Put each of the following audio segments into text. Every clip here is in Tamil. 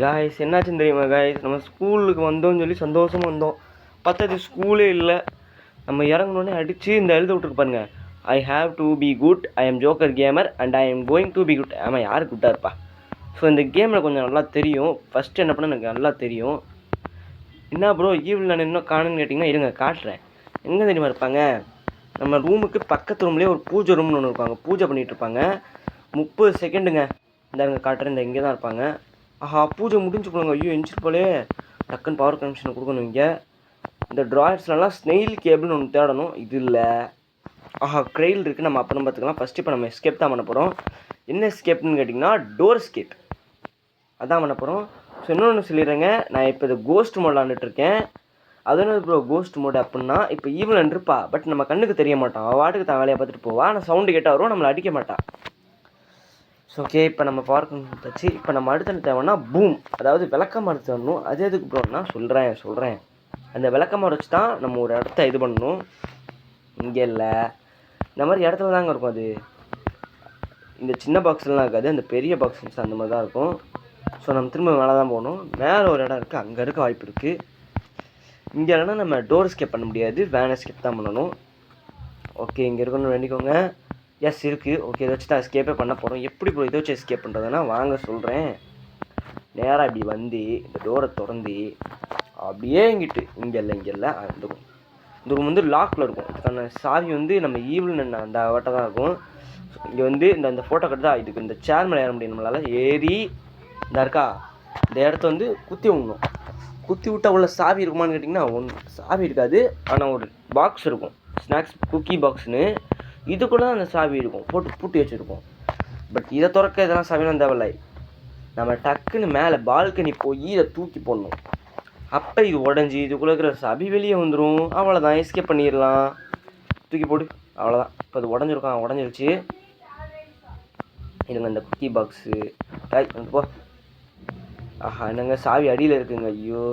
காய்ஸ் என்னாச்சுன்னு தெரியுமா காய்ஸ், நம்ம ஸ்கூலுக்கு வந்தோம்னு சொல்லி சந்தோஷமாக வந்தோம். பார்த்தது ஸ்கூலே இல்லை. நம்ம இறங்கினோடனே அடித்து இந்த எழுத விட்டுருக்கு பாருங்க, I have to be good, I am joker gamer and I am going to be good. ஆமாம், யார் குட்டாக இருப்பா? ஸோ இந்த கேமில் கொஞ்சம் நல்லா தெரியும். ஃபஸ்ட்டு என்ன பண்ண எனக்கு நல்லா தெரியும். என்ன ப்ரோ ஈவில் நான் இன்னும் காணுன்னு கேட்டிங்கன்னா, இருங்க காட்டுறேன். எங்கே தெரியுமா இருப்பாங்க? நம்ம ரூமுக்கு பக்கத்து ரூம்லேயே ஒரு பூஜை ரூம்னு ஒன்று இருப்பாங்க. பூஜை பண்ணிகிட்டு இருப்பாங்க. 30 செகண்டுங்க. இங்கே காட்டுறேன். இந்த இங்கே தான் இருப்பாங்க. ஆஹா, பூஜை முடிஞ்சு போடுங்க. ஐயோ எஞ்சிட்டு போலே, டக்குன்னு பவர் கனெக்ஷனை கொடுக்கணும். இங்கே இந்த ட்ராயர்ஸ்லாம் ஸ்னெயில் கேபிள்னு ஒன்று தேடணும். இது இல்லை. ஆஹா, க்ரெயில் இருக்குது. நம்ம அப்புறம் பார்த்துக்கலாம். ஃபஸ்ட்டு இப்போ நம்ம எஸ்கேப் தான் பண்ண போகிறோம். என்ன எஸ்கேப்னு கேட்டிங்கன்னா, டோர் எஸ்கேப் அதான் பண்ண போகிறோம். ஸோ இன்னொன்று சொல்லிடுறேங்க, நான் இப்போ இது கோஸ்ட் மோட் விளாண்டுட்ருக்கேன். அது என்ன ப்ரோ கோஸ்ட் மோட் அப்படின்னா, இப்போ ஈவலன் இருப்பா, பட் நம்ம கண்ணுக்கு தெரிய மாட்டான். அவள் வாட்டுக்கு தான் வேலையை பார்த்துட்டு போவா. ஆனால் சவுண்டு கேட்டால் வரும், நம்மளை அடிக்க மாட்டான். ஸோ ஓகே, இப்போ நம்ம பார்க்க தச்சு. இப்போ நம்ம அடுத்த தேவைன்னா பூம், அதாவது விளக்கமாறு தரணும். அது எதுக்கு ப்ரோன்னா சொல்கிறேன். அந்த விளக்கமாறு வச்சு தான் நம்ம ஒரு இடத்த இது பண்ணணும். இங்கே இல்லை, இந்த மாதிரி இடத்துல தாங்க இருக்கும். அது இந்த சின்ன பாக்ஸ்லாம் இருக்காது, அந்த பெரிய பாக்ஸ் அந்த மாதிரி தான் இருக்கும். ஸோ நம்ம திரும்ப மேலே தான் போகணும். மேலே ஒரு இடம் இருக்குது, அங்கே இருக்க வாய்ப்பு இருக்குது. இங்கே இல்லைனா நம்ம டோர் எஸ்கேப் பண்ண முடியாது, வேன் எஸ்கேப் தான் பண்ணணும். ஓகே, இங்கே இருக்கணும்னு வேண்டிக்கோங்க. எஸ் இருக்குது. ஓகே, இதை வச்சு தான் எஸ்கேப்பே பண்ண போகிறோம். எப்படி போய் இதை வச்சு எஸ்கேப் பண்ணுறதுன்னா வாங்க சொல்கிறேன். நேராக இப்படி வந்து இந்த டோரை திறந்து அப்படியே இங்கிட்டு இங்கே இல்லை இந்த ரூம் வந்து லாக்கில் இருக்கும். அதுக்கான சாவி வந்து நம்ம ஈவில் அந்த வட்டை தான் இருக்கும். இங்கே வந்து இந்த ஃபோட்டோ கட்டு தான். இதுக்கு இந்த சேர் மேலே ஏற முடியும் நம்மளால். ஏறி இந்த இருக்கா, இந்த இடத்த வந்து குத்தி விடணும். குத்தி விட்டால் உள்ள சாவி இருக்குமான்னு கேட்டிங்கன்னா சாவி இருக்காது. ஆனால் ஒரு பாக்ஸ் இருக்கும், ஸ்நாக்ஸ் குக்கி பாக்ஸ்னு. இதுக்குள்ளே தான் அந்த சாவி இருக்கும், போட்டு பூட்டி வச்சுருக்கோம். பட் இதை திறக்க இதெல்லாம் சாவிலாம் தேவையில்லை. நம்ம டக்குன்னு மேலே பால்கனி போய் இதை தூக்கி போடணும். அப்போ இது உடஞ்சி இதுக்குள்ளே இருக்கிற சாவி வெளியே வந்துடும். அவ்வளோதான், எஸ்கேப் பண்ணிடலாம். தூக்கி போடு, அவ்வளோதான். இப்போ அது உடஞ்சிருச்சு. இதுங்க இந்த குக்கி பாக்ஸு வந்து போ. ஆஹா, என்னங்க சாவி அடியில் இருக்குங்க. ஐயோ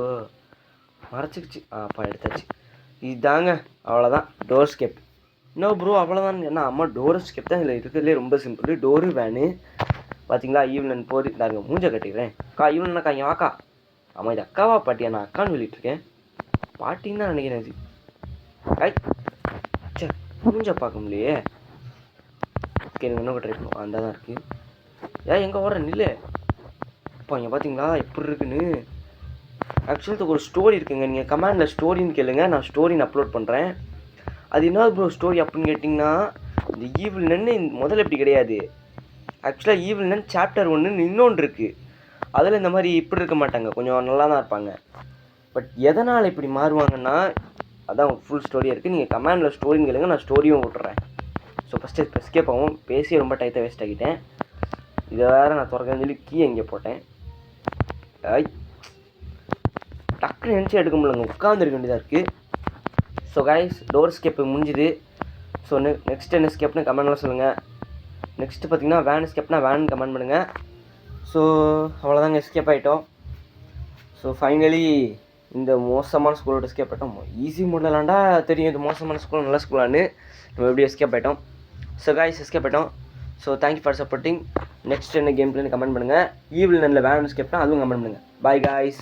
மறைச்சிக்கிச்சு. அப்பா எடுத்தாச்சு. இதுதாங்க, அவ்வளோதான் டோர் ஸ்கேப். இன்னும் ப்ரோ அவ்வளோதான். ஏன்னா அம்மா டோர் ஸ்கேப் தான் இதில் இருக்கிறதுலே ரொம்ப சிம்பிள். டோரு வேனு பார்த்தீங்களா, ஈவலன் போது. நாங்க மூஞ்சை கட்டிக்கிறேன். அக்கா ஈவலன்னாக்கா இங்கே வாக்கா. ஆமாம், இது அக்காவா பாட்டியா? நான் அக்கான்னு சொல்லிட்டுருக்கேன். பாட்டின்னு தான் நினைக்கிறேன். இது சே, மூஞ்சை பார்க்க முடியலையே. ஓகே, எனக்கு இன்னும் ட்ரை பண்ணுவோம். அந்த தான் இருக்குது. எங்கே ஓடுற நில்லு. இப்போ இங்கே பார்த்தீங்களா எப்படி இருக்குன்னு. ஆக்சுவலி இதுக்கு ஒரு ஸ்டோரி இருக்குங்க. நீங்கள் கமெண்டில் ஸ்டோரின்னு கேளுங்க, நான் ஸ்டோரின்னு அப்லோட் பண்ணுறேன். அது என்ன ப்ரோ ஸ்டோரி அப்படின்னு கேட்டிங்கன்னா, இந்த ஈவில் நன்னு முதல்ல இப்படி கிடையாது. ஆக்சுவலாக ஈவில் நன் சாப்டர் 1 இன்னொன்று இருக்குது. அதில் இந்த மாதிரி இப்படி இருக்க மாட்டாங்க, கொஞ்சம் நல்லா தான் இருப்பாங்க. பட் எதனால் இப்படி மாறுவாங்கன்னா, அதான் ஃபுல் ஸ்டோரியாக இருக்குது. நீங்கள் கமெண்டில் ஸ்டோரின்னு கேளுங்க, நான் ஸ்டோரியும் விட்டுறேன். ஸோ ஃபஸ்ட்டு எஸ்கேப் ஆகும். பேசி ரொம்ப டைத்தை வேஸ்ட் ஆகிட்டேன். இதை வேறு நான் திறக்கன்னு சொல்லி கீ எங்கே போட்டேன். டக்குன்னு நினச்சி எடுக்க முடியலங்க, உட்காந்துருக்க வேண்டியதாக இருக்குது. ஸோ கைஸ், டோர் எஸ்கேப்பு முடிஞ்சுது. ஸோ நெக்ஸ்ட் என்ன எஸ்கேப்னு கமெண்ட்லாம் சொல்லுங்கள். நெக்ஸ்ட்டு பார்த்தீங்கன்னா வேன் எஸ்கேப்னா வேன் கமெண்ட் பண்ணுங்கள். ஸோ அவ்வளோதாங்க, எஸ்கேப் ஆகிட்டோம். ஸோ ஃபைனலி இந்த மோசமான ஸ்கூலோட எஸ்கேப் ஆகிட்டோம். ஈஸி மோட்லலாண்டா தெரியும் இது மோசமான ஸ்கூல் நல்ல ஸ்கூலான்னு. நம்ம எப்படி எஸ்கேப் ஆகிட்டோம். ஸோ கைஸ், எஸ்கேப் ஆகிட்டோம். So thank you for supporting. Next என்ன கேம் பிளேன்னு கமெண்ட் பண்ணுங்கள். ஈவில் நல்ல வேன் எஸ்கேப்னா அதுவும் கமெண்ட் பண்ணுங்கள். Bye guys.